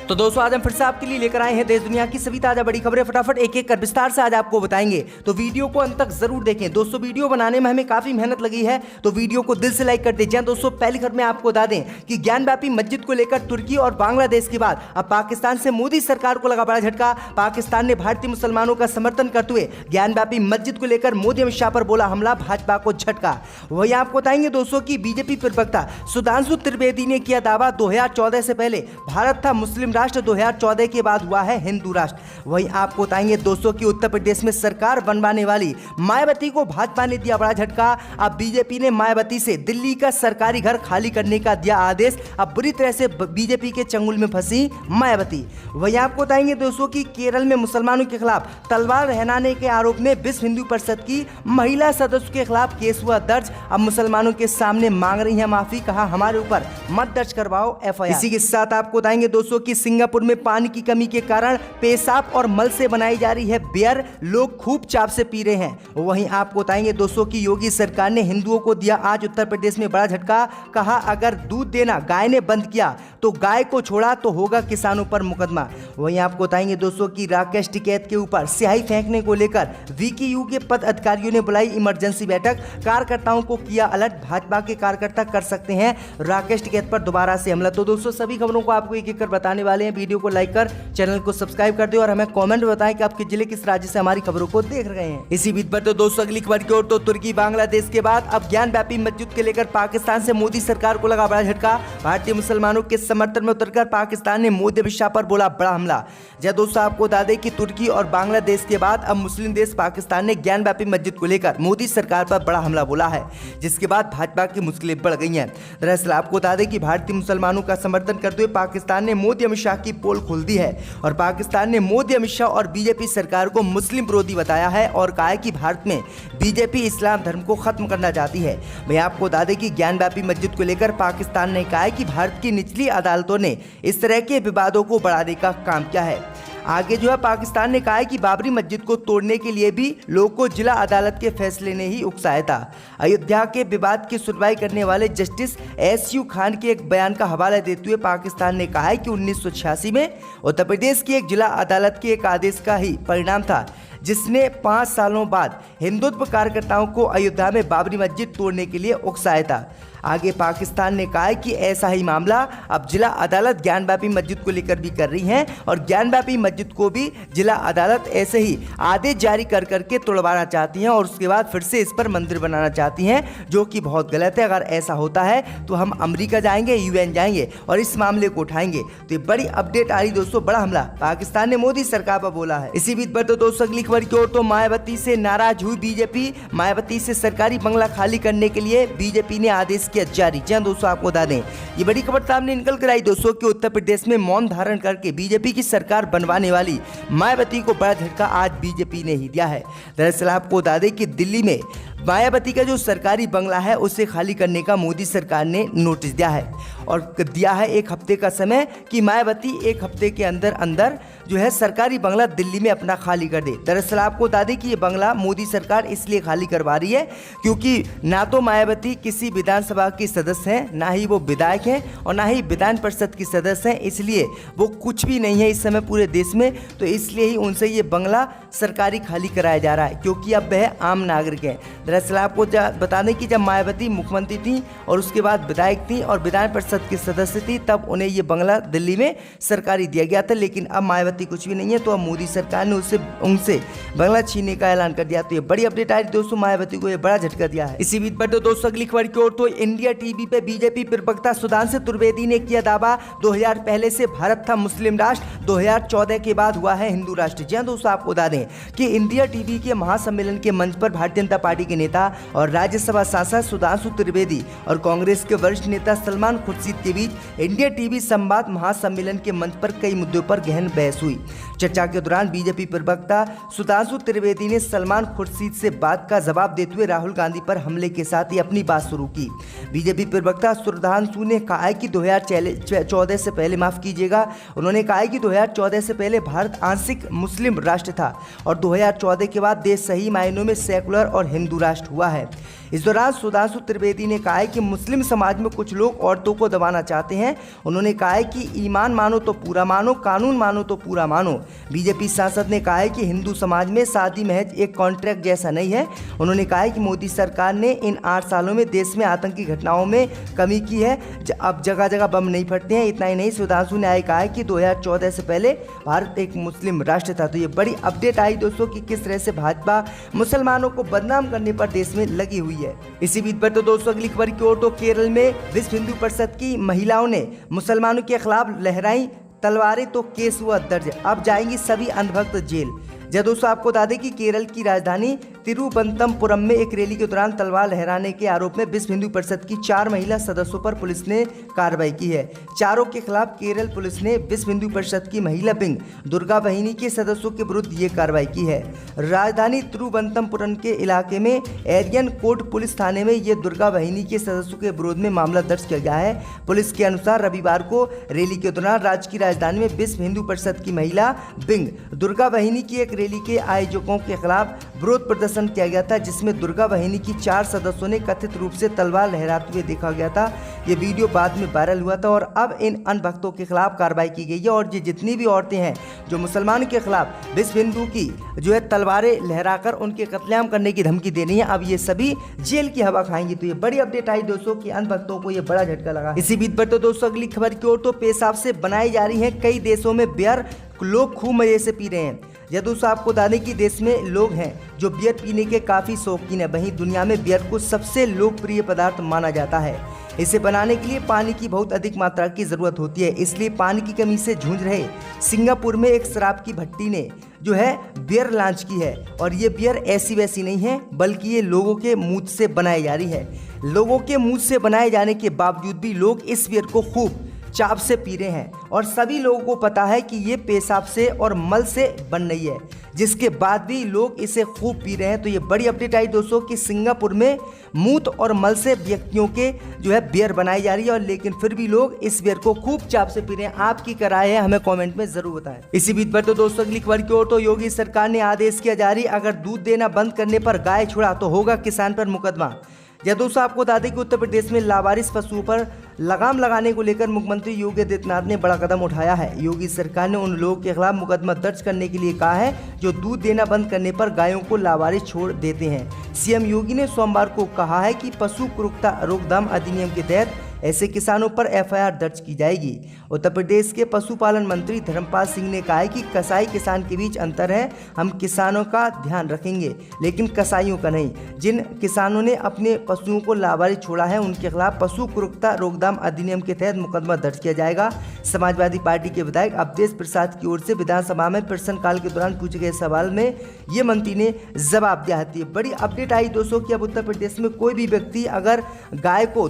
तो दोस्तों आज हम फिर से आपके लिए लेकर आए हैं देश दुनिया की सभी ताजा बड़ी खबरें। फटाफट एक एक कर विस्तार से आज आपको बताएंगे, तो वीडियो को अंत तक जरूर देखें। दोस्तों वीडियो बनाने में हमें काफी मेहनत लगी है, तो वीडियो को दिल से लाइक कर दीजिए। दोस्तों पहली खबर में आपको बता दें कि ज्ञानव्यापी मस्जिद को लेकर तुर्की और बांग्लादेश के बाद अब पाकिस्तान से मोदी सरकार को लगा बड़ा झटका। पाकिस्तान ने भारतीय मुसलमानों का समर्थन करते हुए ज्ञानव्यापी मस्जिद को लेकर मोदी अमित शाह पर बोला हमला, भाजपा को झटका। वहीं आपको बताएंगे दोस्तों की बीजेपी प्रवक्ता सुधांशु त्रिवेदी ने किया दावा 2014 से पहले भारत था मुस्लिम राष्ट्र, 2014 के बाद हुआ है हिंदू राष्ट्र। वहीं आपको बताएंगे दोस्तों की उत्तर प्रदेश में सरकार बनवाने वाली मायावती को भाजपा ने दिया बड़ा झटका। अब बीजेपी ने मायावती से दिल्ली का सरकारी घर खाली करने का दिया आदेश। अब बुरी तरह से बीजेपी के चंगुल में फंसी मायावती। वहीं आपको बताएंगे दोस्तों की केरल में मुसलमानों के खिलाफ तलवार रहनाने के आरोप में विश्व हिंदू परिषद की महिला सदस्य के खिलाफ केस हुआ दर्ज। अब मुसलमानों के सामने मांग रही है माफी, कहा हमारे ऊपर मत दर्ज करवाओ एफआईआर। इसी के साथ आपको बताएंगे दोस्तों की सिंगापुर में पानी की कमी के कारण पेशाब और मल से बनाई जा रही है बियर, लोग खूब चाव से पी रहे हैं। वहीं आपको बताएंगे दोस्तों की योगी सरकार ने हिंदुओं को दिया आज उत्तर प्रदेश में बड़ा झटका। कहा अगर दूध देना गाय ने बंद किया तो गाय को छोड़ा तो होगा किसानों पर मुकदमा। वहीं आपको बताएंगे दोस्तों की राकेश टिकैत के ऊपर स्याही फेंकने को लेकर वीकेयू के पद अधिकारियों ने बुलाई इमरजेंसी बैठक, कार्यकर्ताओं को किया अलर्ट। भाजपा के कार्यकर्ता कर सकते हैं राकेश टिकैत पर दोबारा से हमला। तो दोस्तों सभी खबरों को आपको एक एक कर बताने वाले हैं। वीडियो को लाइक कर चैनल को सब्सक्राइब कर दे और हमें कमेंट में बताएं कि आपके जिले किस राज्य से हमारी खबरों को देख रहे हैं। इसी बीच पर तो दोस्तों अगली खबर की ओर, तो तुर्की बांग्लादेश के बाद अब ज्ञानव्यापी मस्जिद के लेकर पाकिस्तान से मोदी सरकार को लगा बड़ा झटका। भारतीय मुसलमानों के समर्थन में उतरकर पाकिस्तान ने मोदी अमित शाह पर बोला बड़ा हमला। जय दोस्तों आपको बता दें कि तुर्की और बांग्लादेश के बाद अब मुस्लिम देश पाकिस्तान ने ज्ञानव्यापी मस्जिद को लेकर मोदी सरकार पर बड़ा हमला बोला है, जिसके बाद भाजपा की मुश्किलें बढ़ गई हैं। दरअसल आपको बता दें कि भारतीय मुसलमानों का समर्थन करते हुए पाकिस्तान ने मोदी अमित शाह की पोल खोल दी है और पाकिस्तान ने मोदी अमित शाह और बीजेपी सरकार को मुस्लिम विरोधी बताया है और कहा है कि भारत में बीजेपी इस्लाम धर्म को खत्म करना चाहती है। मैं आपको बता दें कि ज्ञानव्यापी मस्जिद को लेकर पाकिस्तान ने कहा है कि भारत की निचली अदालतों ने इस तरह के विवादों को बढ़ाने का काम किया है। आगे जो है पाकिस्तान ने कहा है कि बाबरी मस्जिद को तोड़ने के लिए भी लोगों को जिला अदालत के फैसले ने ही उकसाया था। अयोध्या के विवाद की सुनवाई करने वाले जस्टिस एसयू खान के एक बयान का हवाला देते हुए पाकिस्तान ने कहा है कि 1986 में उत्तर प्रदेश की एक जिला अदालत के एक आदेश का ही परिणाम था, जिसने 5 सालों बाद हिंदुत्व कार्यकर्ताओं को अयोध्या में बाबरी मस्जिद तोड़ने के लिए उकसाया था। आगे पाकिस्तान ने कहा है कि ऐसा ही मामला अब जिला अदालत ज्ञानव्यापी मस्जिद को लेकर भी कर रही है और ज्ञानव्यापी मस्जिद को भी जिला अदालत ऐसे ही आदेश जारी कर करके तोड़वाना चाहती हैं और उसके बाद फिर से इस पर मंदिर बनाना चाहती हैं, जो कि बहुत गलत है। अगर ऐसा होता है तो हम अमेरिका जाएंगे, यूएन जाएंगे और इस मामले को उठाएंगे। तो ये बड़ी अपडेट आ रही दोस्तों, बड़ा हमला पाकिस्तान ने मोदी सरकार पर बोला है। इसी बीच पर तो दोस्तों अगली खबर की ओर, तो मायावती से नाराज हुई बीजेपी। मायावती से सरकारी बंगला खाली करने के लिए बीजेपी ने आदेश किया जारी। जी दोस्तों आपको बता दें ये बड़ी खबर सामने निकल कर आई दोस्तों कि उत्तर प्रदेश में मौन धारण करके बीजेपी की सरकार बनवाने वाली मायावती को बड़ा झटका आज बीजेपी ने ही दिया है। दरअसल आपको बता दें कि दिल्ली में मायावती का जो सरकारी बंगला है उसे खाली करने का मोदी सरकार ने नोटिस दिया है और दिया है 1 हफ्ते का समय कि मायावती 1 हफ्ते के अंदर अंदर जो है सरकारी बंगला दिल्ली में अपना खाली कर दे। दरअसल आपको बता दें कि ये बंगला मोदी सरकार इसलिए खाली करवा रही है क्योंकि ना तो मायावती किसी विधानसभा की सदस्य हैं, ना ही वो विधायक हैं और ना ही विधान परिषद की सदस्य हैं, इसलिए वो कुछ भी नहीं है इस समय पूरे देश में। तो इसलिए ही उनसे ये बंगला सरकारी खाली कराया जा रहा है क्योंकि अब वह आम नागरिक है। दरअसल आपको बता दें कि जब मायावती मुख्यमंत्री थी और उसके बाद विधायक थी और विधान परिषद की सदस्य थी, तब उन्हें ये बंगला दिल्ली में सरकारी दिया गया था। लेकिन अब मायावती कुछ भी नहीं है, तो अब मोदी सरकार ने उनसे बंगला छीनने का ऐलान कर दिया। तो ये बड़ी अपडेट आई दोस्तों, मायावती को ये बड़ा झटका दिया है। इसी बीच पर तो दोस्तों अगली खबर की ओर, तो इंडिया टीवी पे बीजेपी प्रवक्ता सुधांशु त्रिवेदी ने किया दावा 2000 पहले से भारत था मुस्लिम राष्ट्र, 2014 के बाद हुआ है हिंदू राष्ट्र। जी दोस्तों आपको बता दें कि इंडिया टीवी के महासम्मेलन के मंच पर भारतीय जनता पार्टी के नेता और राज्यसभा सांसद सुधांशु त्रिवेदी और कांग्रेस के वरिष्ठ नेता सलमान खुर्शीद के बीच इंडिया टीवी संवाद महासम्मेलन के मंच पर कई मुद्दों पर गहन बहस हुई। चर्चा के दौरान बीजेपी प्रवक्ता सुधांशु त्रिवेदी ने सलमान खुर्शीद से बात का जवाब देते हुए राहुल गांधी पर हमले के साथ ही अपनी बात शुरू की। बीजेपी प्रवक्ता सुधांशु ने कहा है कि 2014 से पहले, माफ कीजिएगा, उन्होंने कहा है कि 2014 से पहले भारत आंशिक मुस्लिम राष्ट्र था और 2014 के बाद देश सही मायनों में सेकुलर और हिंदू राष्ट्र हुआ है। इस दौरान सुधांशु त्रिवेदी ने कहा है कि मुस्लिम समाज में कुछ लोग औरतों को दबाना चाहते हैं। उन्होंने कहा है कि ईमान मानो तो पूरा मानो, कानून मानो तो पूरा मानो। बीजेपी सांसद ने कहा है कि हिंदू समाज में शादी महज एक कॉन्ट्रैक्ट जैसा नहीं है। उन्होंने कहा है कि मोदी सरकार ने इन 8 सालों में देश में आतंकी घटनाओं में कमी की है, अब जगह जगह बम नहीं फटते हैं। इतना ही नहीं, सुधांशु ने कहा है कि 2014 से पहले भारत एक मुस्लिम राष्ट्र था। तो ये बड़ी अपडेट आई दोस्तों कि किस तरह से भाजपा मुसलमानों को बदनाम करने पर देश में लगी हुई है। इसी बीच पर तो दोस्तों अगली खबर की ओर, तो केरल में विश्व हिंदू परिषद की महिलाओं ने मुसलमानों के खिलाफ लहराई तलवारें तो केस हुआ दर्ज, अब जाएंगी सभी अंधभक्त जेल। दोस्तों आपको बता दें कि केरल की राजधानी तिरुवनंतपुरम में एक रैली के दौरान तलवार लहराने के आरोप में विश्व हिंदू परिषद की 4 महिला सदस्यों पर पुलिस ने कार्रवाई की है। चारों के खिलाफ केरल पुलिस ने विश्व हिंदू परिषद की महिला विंग दुर्गा वाहिनी के सदस्यों के विरुद्ध ये कार्रवाई की है। राजधानी तिरुवनंतपुरम के इलाके में एरियन कोर्ट पुलिस थाने में ये दुर्गा वाहिनी के सदस्यों के विरोध में मामला दर्ज किया गया है। पुलिस के अनुसार रविवार को रैली के दौरान राज्य की राजधानी में विश्व हिंदू परिषद की महिला विंग दुर्गा वाहिनी की एक रैली के आयोजकों के खिलाफ विरोध प्रदर्शन किया गया था, जिसमें दुर्गा वाहिनी की 4 सदस्यों ने कथित रूप से तलवार लहराते हुए देखा गया था। ये वीडियो बाद में वायरल हुआ था और अब इन अनभक्तों के खिलाफ कार्रवाई की गई है और ये जितनी भी औरतें हैं जो मुसलमान के खिलाफ विश्व हिंदू की जो है तलवारें लहराकर उनके कत्लेआम करने की धमकी दे रही है, अब ये सभी जेल की हवा खाएंगी। तो ये बड़ी अपडेट आई दोस्तों कि अनभक्तों को ये बड़ा झटका लगा। इसी बीच पर तो दोस्तों अगली खबर की ओर, तो पेशाब से बनाई जा रही है कई देशों में बियर, लोग खूब मजे से पी रहे हैं। दोस्तों आपको बता दें कि देश में लोग हैं जो बियर पीने के काफ़ी शौकीन है। वहीं दुनिया में बियर को सबसे लोकप्रिय पदार्थ माना जाता है। इसे बनाने के लिए पानी की बहुत अधिक मात्रा की ज़रूरत होती है, इसलिए पानी की कमी से जूझ रहे सिंगापुर में एक शराब की भट्टी ने जो है बियर लॉन्च की है। और ये बियर ऐसी वैसी नहीं है, बल्कि ये लोगों के मुँह से बनाई जा रही है। लोगों के मुँह से बनाए जाने के बावजूद भी लोग इस बियर को खूब चाप से पी रहे हैं और सभी लोगों को पता है कि ये पेशाब से और मल से बन रही है, जिसके बाद भी लोग इसे खूब पी रहे हैं। तो ये बड़ी अपडेट आई दोस्तों कि सिंगापुर में मूत्र और मल से व्यक्तियों के जो है बियर बनाई जा रही है, और लेकिन फिर भी लोग इस बियर को खूब चाप से पी रहे हैं। आपकी क्या राय है, हमें कमेंट में जरूर बताएं। इसी बीच पर तो दोस्तों अगली खबर की ओर, तो योगी सरकार ने आदेश किया जारी, अगर दूध देना बंद करने पर गाय छुड़ा तो होगा किसान पर मुकदमा। दोस्तों आपको बता दें कि उत्तर प्रदेश में लावारिस पशुओं पर लगाम लगाने को लेकर मुख्यमंत्री योगी आदित्यनाथ ने बड़ा कदम उठाया है। योगी सरकार ने उन लोगों के खिलाफ मुकदमा दर्ज करने के लिए कहा है जो दूध देना बंद करने पर गायों को लावारिस छोड़ देते हैं। सीएम योगी ने सोमवार को कहा है कि पशु क्रूरता रोकथाम अधिनियम के तहत ऐसे किसानों पर एफआईआर दर्ज की जाएगी। उत्तर प्रदेश के पशुपालन मंत्री धर्मपाल सिंह ने कहा है कि कसाई किसान के बीच अंतर है, हम किसानों का ध्यान रखेंगे लेकिन कसाईयों का नहीं। जिन किसानों ने अपने पशुओं को लावारिस छोड़ा है उनके खिलाफ पशु क्रूरता रोकथाम अधिनियम के तहत मुकदमा दर्ज किया जाएगा। समाजवादी पार्टी के विधायक अवधेश प्रसाद की ओर से विधानसभा में प्रश्नकाल के दौरान पूछे गए सवाल में ये मंत्री ने जवाब दिया है। बड़ी अपडेट आई दोस्तों कि अब उत्तर प्रदेश में कोई भी व्यक्ति अगर गाय को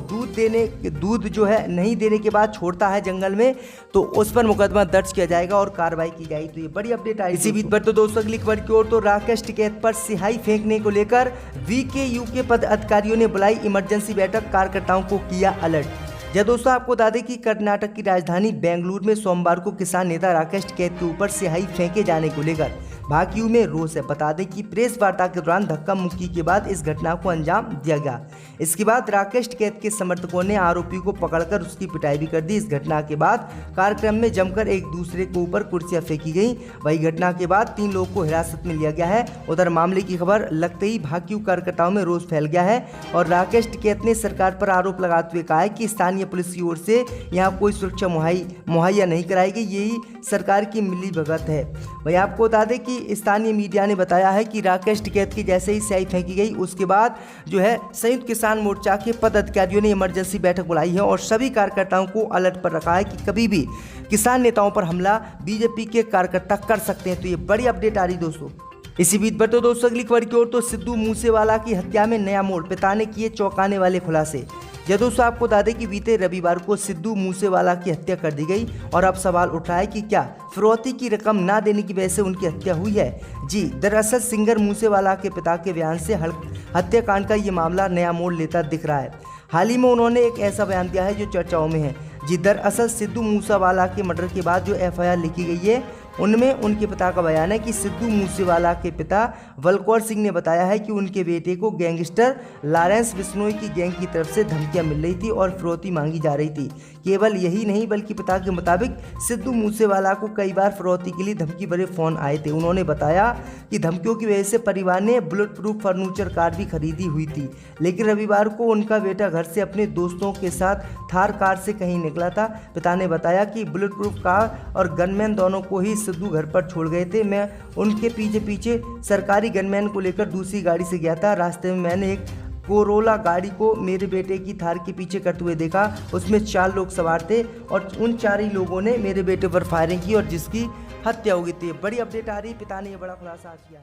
दूध जो है नहीं देने के बाद छोड़ता है जंगल में, तो उस पर मुकदमा दर्ज किया जाएगा और कार्रवाई की जाएगी। तो ये बड़ी अपडेट आई। इसी बीच पर तो दोस्तों अगली खबर की ओर, तो राकेश टिकैत पर सिहाई फेंकने को लेकर वीकेयू के पदाधिकारियों ने बुलाई इमरजेंसी बैठक, कार्यकर्ताओं को किया अलर्ट। दोस्तों आपको बता दें कि कर्नाटक की राजधानी बेंगलुरु में सोमवार को किसान नेता राकेश टिकैत के ऊपर सिहाई फेंके जाने को लेकर भाकियू में रोष है। बता दें कि प्रेस वार्ता के दौरान धक्का मुक्की के बाद इस घटना को अंजाम दिया गया। इसके बाद राकेश टिकैत के समर्थकों ने आरोपी को पकड़कर उसकी पिटाई भी कर दी। इस घटना के बाद कार्यक्रम में जमकर एक दूसरे के ऊपर कुर्सियां फेंकी गई। वही घटना के बाद 3 लोगों को हिरासत में लिया गया है। उधर मामले की खबर लगते ही भाकियू कार्यकर्ताओं में रोष फैल गया है और राकेश टिकैत ने सरकार पर आरोप लगाते हुए कहा है कि स्थानीय पुलिस की ओर से यहाँ कोई सुरक्षा मुहैया नहीं कराई गई, यही सरकार की मिलीभगत है। वही आपको बता दें कि स्थानीय मीडिया ने बताया है कि राकेश टिकैत की जैसे ही स्याही फेंकी गई उसके बाद जो है संयुक्त किसान मोर्चा के पदाधिकारियों ने इमरजेंसी बैठक बुलाई है और सभी कार्यकर्ताओं को अलर्ट पर रखा है कि कभी भी किसान नेताओं पर हमला बीजेपी के कार्यकर्ता कर सकते हैं। तो ये बड़ी अपडेट आ रही दोस्तों। इसी बीच पर तो दोस्तों अगली खबर की ओर, तो सिद्धू मूसेवाला की हत्या में नया मोड़, पिता ने किए चौंकाने वाले खुलासे। दोस्तों आपको बता दें कि बीते रविवार को सिद्धू मूसेवाला की हत्या कर दी गई और अब सवाल उठ रहा है कि क्या फिरौती की रकम ना देने की वजह से उनकी हत्या हुई है। जी दरअसल सिंगर मूसेवाला के पिता के बयान से हत्याकांड का ये मामला नया मोड़ लेता दिख रहा है। हाल ही में उन्होंने एक ऐसा बयान दिया है जो चर्चाओं में है। जी दरअसल सिद्धू मूसेवाला के मर्डर के बाद जो एफआईआर लिखी गई है उनमें उनके पिता का बयान है कि सिद्धू मूसेवाला के पिता बलकौर सिंह ने बताया है कि उनके बेटे को गैंगस्टर लॉरेंस बिश्नोई की गैंग की तरफ से धमकियां मिल रही थी और फिरौती मांगी जा रही थी। केवल यही नहीं बल्कि पिता के मुताबिक सिद्धू मूसेवाला को कई बार फिरौती के लिए धमकी भरे फोन आए थे। उन्होंने बताया कि धमकियों की वजह से परिवार ने बुलेट प्रूफ फर्नीचर कार भी खरीदी हुई थी, लेकिन रविवार को उनका बेटा घर से अपने दोस्तों के साथ थार कार से कहीं निकला था। पिता ने बताया कि बुलेट प्रूफ कार और गनमैन दोनों को ही सिद्धू घर पर छोड़ गए थे। मैं उनके पीछे पीछे सरकारी गनमैन को लेकर दूसरी गाड़ी से गया था। रास्ते में मैंने एक कोरोला गाड़ी को मेरे बेटे की थार के पीछे करते हुए देखा। उसमें 4 लोग सवार थे और उन 4 ही लोगों ने मेरे बेटे पर फायरिंग की और जिसकी हत्या हो गई थी। बड़ी अपडेट आ रही, पिता ने यह बड़ा खुलासा किया।